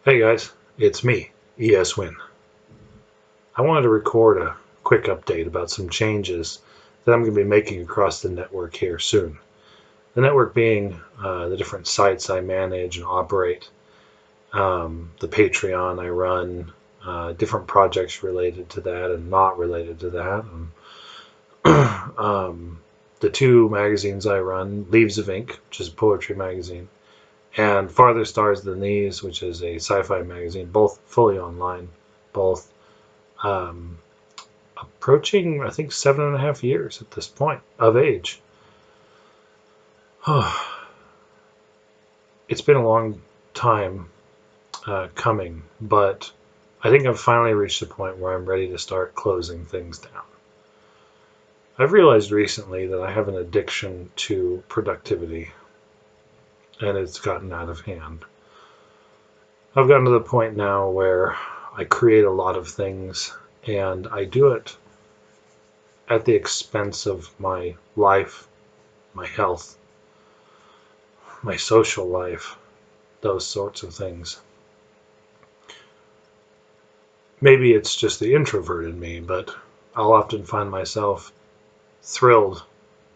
Hey guys, it's me, ESWin. I wanted to record a quick update about some changes that I'm going to be making across the network here soon. The network being the different sites I manage and operate, the Patreon I run, different projects related to that and not related to that. The two magazines I run, Leaves of Ink, which is a poetry magazine, and Farther Stars Than These, which is a sci-fi magazine, both fully online, both um, approaching, I think, 7.5 years at this point of age. It's been a long time coming, but I think I've finally reached the point where I'm ready to start closing things down. I've realized recently that I have an addiction to productivity, and it's gotten out of hand. I've gotten to the point now where I create a lot of things, and I do it at the expense of my life, my health, my social life, those sorts of things. Maybe it's just the introvert in me, but I'll often find myself thrilled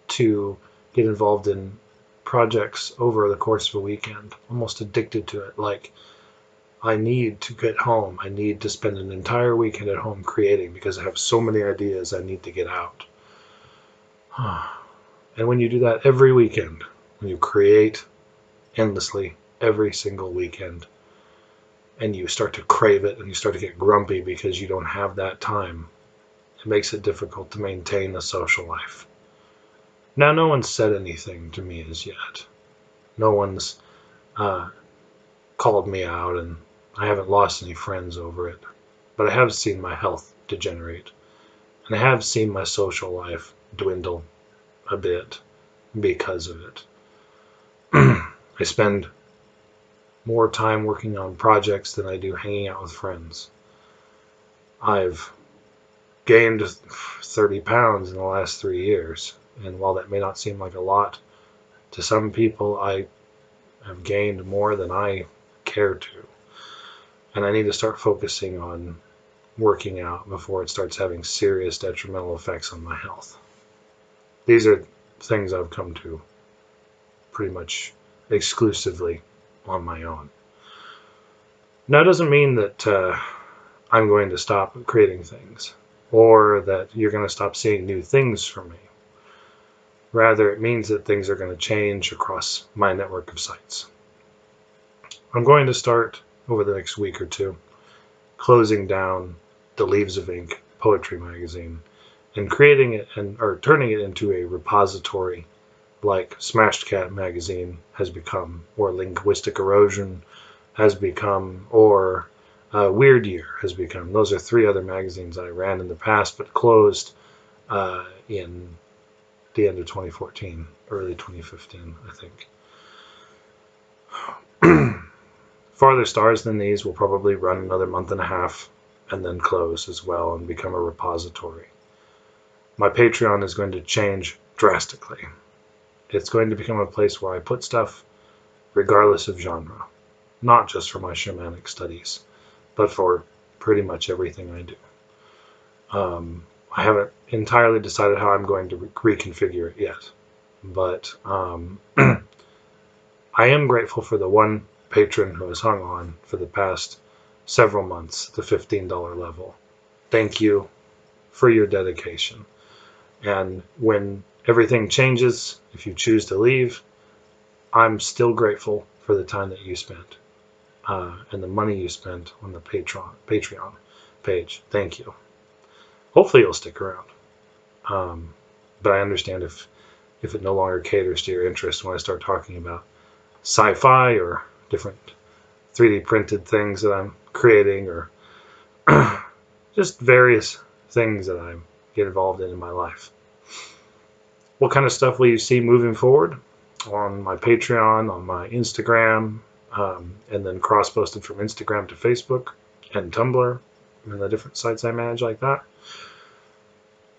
to get involved in projects over the course of a weekend, almost addicted to it. Like, I need to get home. I need to spend an entire weekend at home creating because I have so many ideas I need to get out. And when you do that every weekend, when you create endlessly every single weekend, and you start to crave it and you start to get grumpy because you don't have that time, it makes it difficult to maintain a social life. Now, no one's said anything to me as yet. No one's uh, called me out, and I haven't lost any friends over it. But I have seen my health degenerate, and I have seen my social life dwindle a bit because of it. I spend more time working on projects than I do hanging out with friends. I've gained 30 pounds in the last 3 years, and while that may not seem like a lot to some people, I have gained more than I care to. And I need to start focusing on working out before it starts having serious detrimental effects on my health. These are things I've come to pretty much exclusively on my own. Now, it doesn't mean that I'm going to stop creating things or that you're going to stop seeing new things from me. Rather, it means that things are going to change across my network of sites. I'm going to start over the next week or two closing down the Leaves of Ink poetry magazine and creating it or turning it into a repository like Smashed Cat magazine has become, or Linguistic Erosion has become, or Weird Year has become. Those are three other magazines I ran in the past but closed in the end of 2014, early 2015, I think. Farther Stars Than These will probably run another month and a half and then close as well and become a repository. My Patreon is going to change drastically. It's going to become a place where I put stuff regardless of genre, not just for my shamanic studies, but for pretty much everything I do. I haven't entirely decided how I'm going to reconfigure it yet, but I am grateful for the one patron who has hung on for the past several months, the $15 level. Thank you for your dedication. And when everything changes, if you choose to leave, I'm still grateful for the time that you spent and the money you spent on the Patreon page. Thank you. Hopefully you'll stick around. But I understand if it no longer caters to your interest when I start talking about sci-fi or different 3D printed things that I'm creating or just various things that I get involved in my life. What kind of stuff will you see moving forward on my Patreon, on my Instagram, and then cross-posted from Instagram to Facebook and Tumblr and the different sites I manage like that?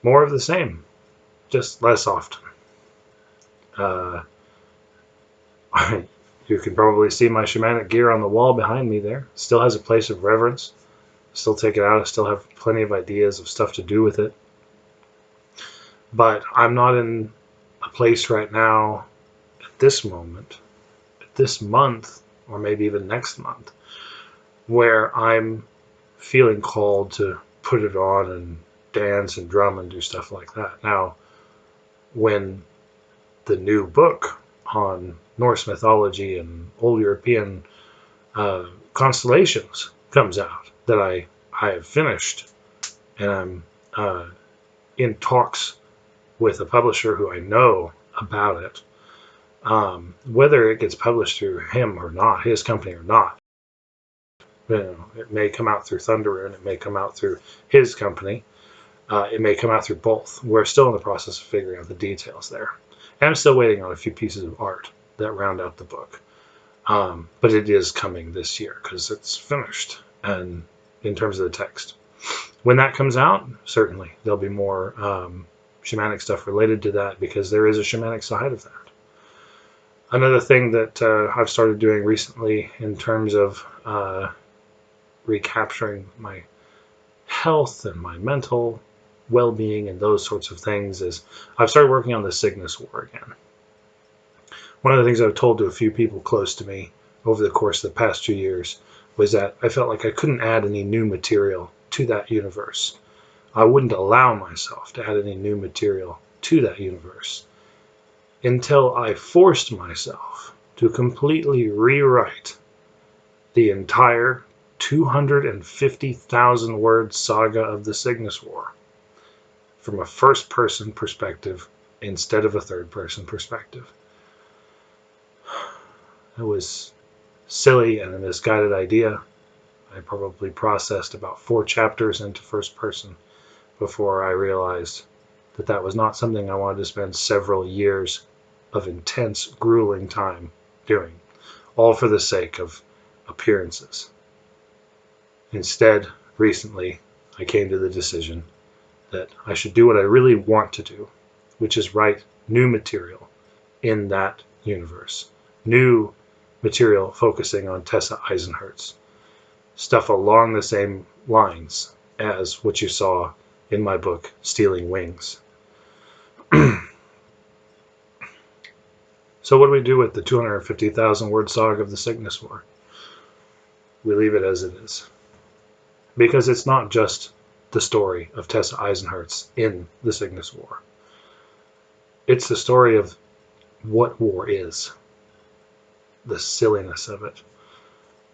More of the same, just less often. You can probably see my shamanic gear on the wall behind me there. Still has a place of reverence. Still take it out. I still have plenty of ideas of stuff to do with it. But I'm not in a place right now, at this moment, at this month, or maybe even next month, where I'm feeling called to put it on and dance and drum and do stuff like that. Now, when the new book on Norse mythology and old European constellations comes out that I have finished, and I'm in talks with a publisher who I know about it. Whether it gets published through him or not, his company or not, it may come out through Thunderer, it may come out through his company, it may come out through both. We're still in the process of figuring out the details there. And I'm still waiting on a few pieces of art that round out the book. But it is coming this year because it's finished, and in terms of the text. When that comes out, certainly there'll be more shamanic stuff related to that, because there is a shamanic side of that. Another thing that I've started doing recently in terms of recapturing my health and my mental well-being and those sorts of things is I've started working on the Cygnus War again. One of the things I've told to a few people close to me over the course of the past 2 years was that I felt like I couldn't add any new material to that universe. I wouldn't allow myself to add any new material to that universe until I forced myself to completely rewrite the entire 250,000 word saga of the Cygnus War from a first-person perspective instead of a third-person perspective. It was silly and a misguided idea. I probably processed about 4 chapters into first person before I realized that that was not something I wanted to spend several years of intense, grueling time doing, all for the sake of appearances. Instead, recently, I came to the decision that I should do what I really want to do, which is write new material in that universe. New material focusing on Tessa Eisenherz. Stuff along the same lines as what you saw in my book, Stealing Wings. So what do we do with the 250,000 word saga of the Cygnus War? We leave it as it is. Because it's not just the story of Tessa Eisenherz in the Cygnus War. It's the story of what war is. The silliness of it.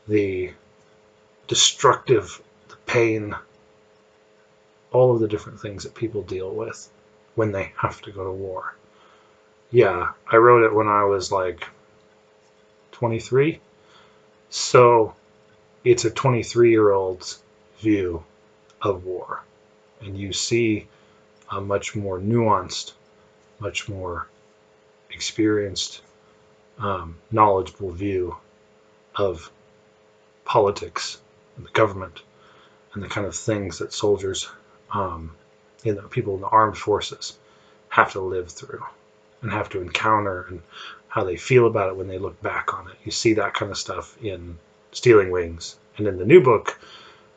The destructive, the pain, all of the different things that people deal with when they have to go to war. Yeah, I wrote it when I was like 23. So it's a 23-year-old's view of war. And you see a much more nuanced, much more experienced, knowledgeable view of politics and the government and the kind of things that soldiers, people in the armed forces have to live through and have to encounter, and how they feel about it when they look back on it. You see that kind of stuff in Stealing Wings. And in the new book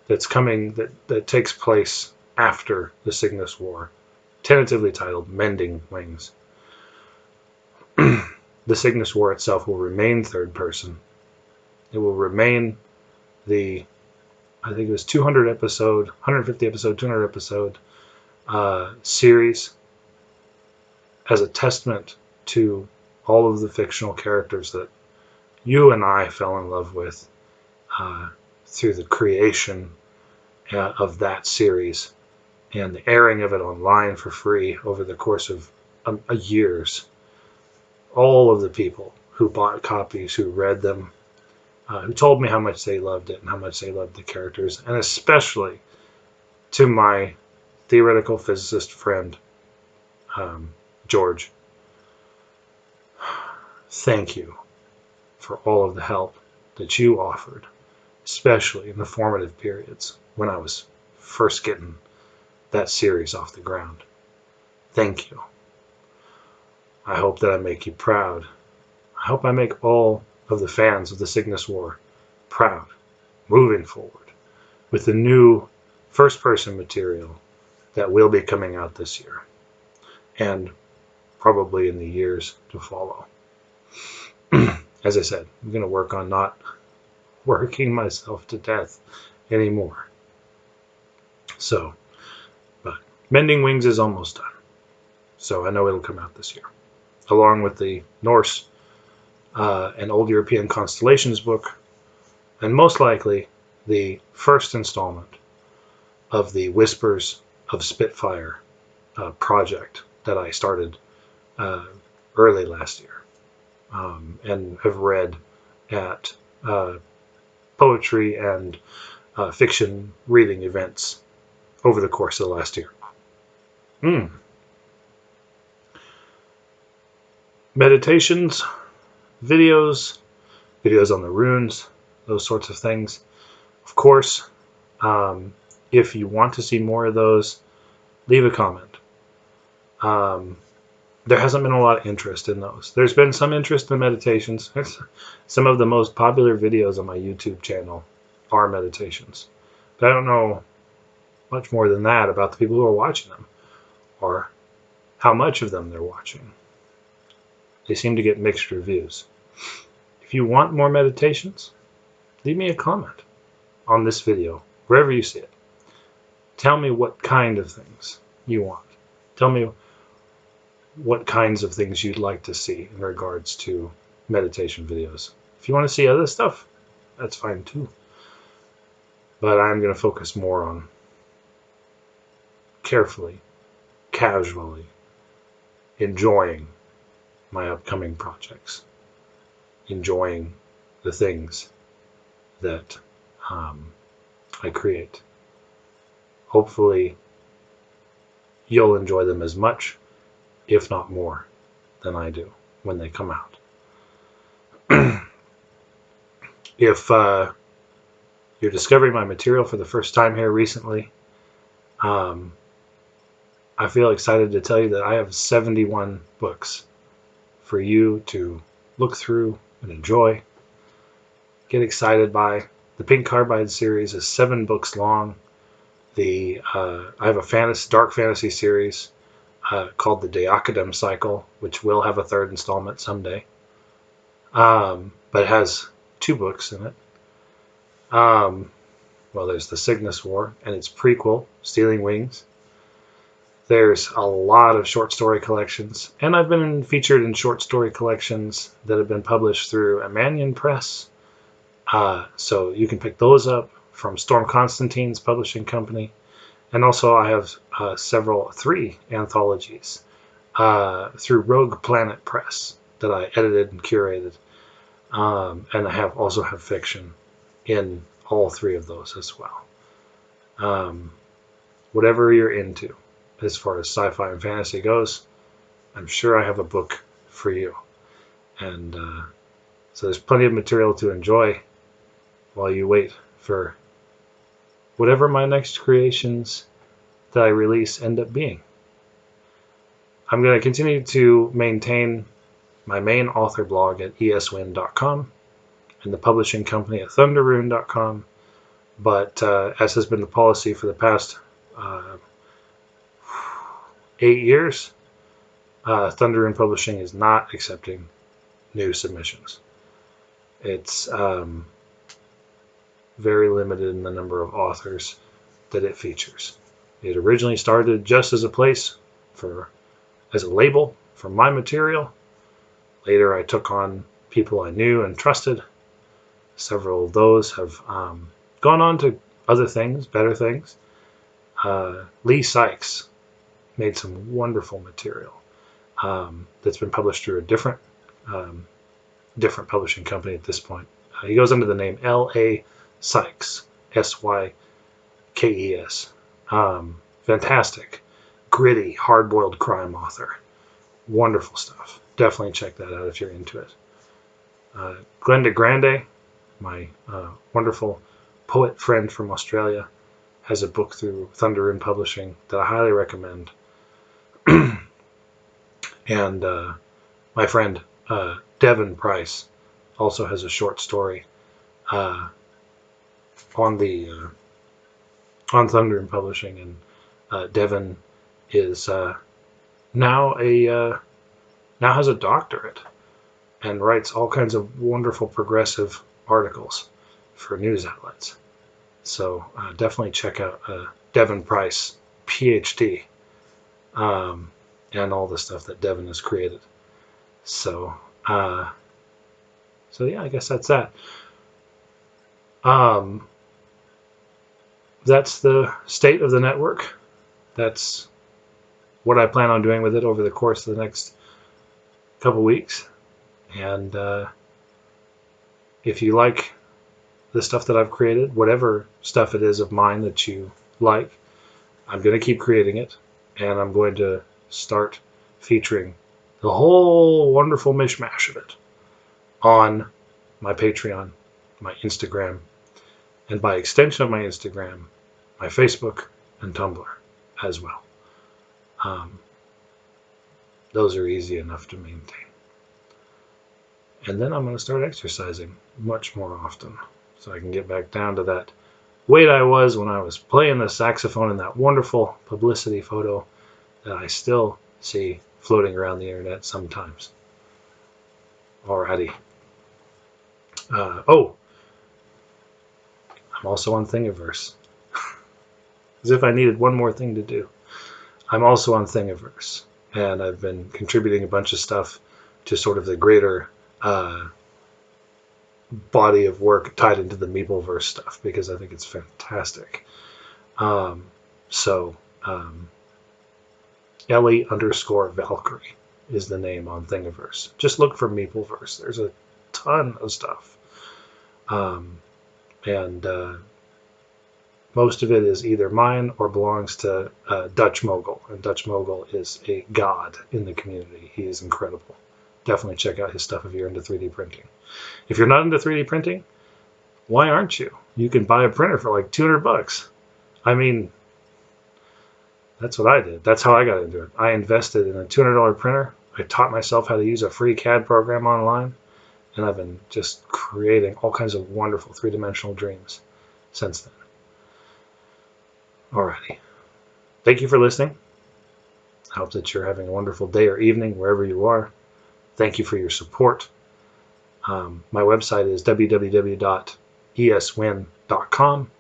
that's coming, that takes place after the Cygnus War, tentatively titled Mending Wings. The Cygnus War itself will remain third person. It will remain I think it was 200 episode, 150 episode, 200 episode series as a testament to all of the fictional characters that you and I fell in love with through the creation of that series and the airing of it online for free over the course of years. All of the people who bought copies, who read them, who told me how much they loved it and how much they loved the characters, and especially to my theoretical physicist friend, George. Thank you for all of the help that you offered, especially in the formative periods when I was first getting that series off the ground. Thank you. I hope that I make you proud. I hope I make all of the fans of the Cygnus War proud, moving forward with the new first-person material that will be coming out this year and probably in the years to follow. As I said, I'm going to work on not working myself to death anymore. So, but Mending Wings is almost done. So I know it'll come out this year, along with the Norse and Old European Constellations book, and most likely the first installment of the Whispers of Spitfire project that I started early last year and have read at poetry and fiction reading events over the course of the last year. Meditations, videos on the runes, those sorts of things. Of course, if you want to see more of those, leave a comment. There hasn't been a lot of interest in those. There's been some interest in meditations. Some of the most popular videos on my YouTube channel are meditations. But I don't know much more than that about the people who are watching them or how much of them they're watching. They seem to get mixed reviews. If you want more meditations, leave me a comment on this video, wherever you see it. Tell me what kind of things you want. Tell me what kinds of things you'd like to see in regards to meditation videos. If you want to see other stuff, that's fine too. But I'm going to focus more on carefully, casually enjoying my upcoming projects, enjoying the things that I create. Hopefully, you'll enjoy them as much, if not more, than I do when they come out. If you're discovering my material for the first time here recently, I feel excited to tell you that I have 71 books for you to look through and enjoy, get excited by. The Pink Carbide series is 7 books long. I have a dark fantasy series called the Deacadem Cycle, which will have a 3rd installment someday. But it has 2 books in it. Well, there's the Cygnus War and its prequel, Stealing Wings. There's a lot of short story collections, and I've been featured in short story collections that have been published through Amanian Press. So you can pick those up from Storm Constantine's publishing company. And also I have 3 anthologies through Rogue Planet Press that I edited and curated. And I also have fiction in all 3 of those as well. Whatever you're into as far as sci-fi and fantasy goes, I'm sure I have a book for you. And so there's plenty of material to enjoy while you wait for whatever my next creations that I release end up being. I'm going to continue to maintain my main author blog at eswin.com and the publishing company at thunderrune.com, but as has been the policy for the past 8 years, Thunderrune Publishing is not accepting new submissions. It's very limited in the number of authors that it features. It originally started just as a place as a label for my material. Later I took on people I knew and trusted. Several of those have gone on to other things, better things. Lee Sykes made some wonderful material that's been published through a different publishing company at this point. He goes under the name L.A. Sykes, S-Y-K-E-S. Fantastic, gritty, hard-boiled crime author. Wonderful stuff. Definitely check that out if you're into it. Glenda Grande, my wonderful poet friend from Australia, has a book through Thunderrune Publishing that I highly recommend. And my friend Devin Price also has a short story on the on Thunder and Publishing, and Devin is now has a doctorate and writes all kinds of wonderful progressive articles for news outlets. So definitely check out Devin Price, PhD, and all the stuff that Devin has created. So yeah, I guess that's that. That's the state of the network. That's what I plan on doing with it over the course of the next couple weeks. And if you like the stuff that I've created, whatever stuff it is of mine that you like, I'm going to keep creating it, and I'm going to start featuring the whole wonderful mishmash of it on my Patreon, my Instagram, and by extension of my Instagram, my Facebook and Tumblr as well. Those are easy enough to maintain. And then I'm going to start exercising much more often so I can get back down to that weight I was when I was playing the saxophone in that wonderful publicity photo that I still see floating around the internet sometimes. Alrighty. I'm also on Thingiverse. As if I needed one more thing to do. I'm also on Thingiverse, and I've been contributing a bunch of stuff to sort of the greater body of work tied into the Meepleverse stuff, because I think it's fantastic. Ellie_Valkyrie is the name on Thingiverse. Just look for Meepleverse. There's a ton of stuff. And most of it is either mine or belongs to Dutch Mogul. And Dutch Mogul is a god in the community. He is incredible. Definitely check out his stuff if you're into 3D printing. If you're not into 3D printing, why aren't you? You can buy a printer for like $200. I mean, that's what I did. That's how I got into it. I invested in a $200 printer. I taught myself how to use a free CAD program online, and I've been just creating all kinds of wonderful three-dimensional dreams since then. Alrighty. Thank you for listening. I hope that you're having a wonderful day or evening wherever you are. Thank you for your support. My website is www.eswin.com.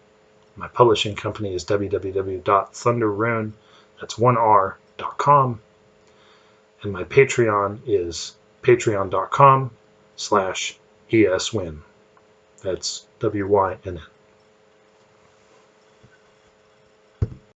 My publishing company is www.thunderrune, that's 1r.com. And my Patreon is patreon.com/eswin. That's WYNN.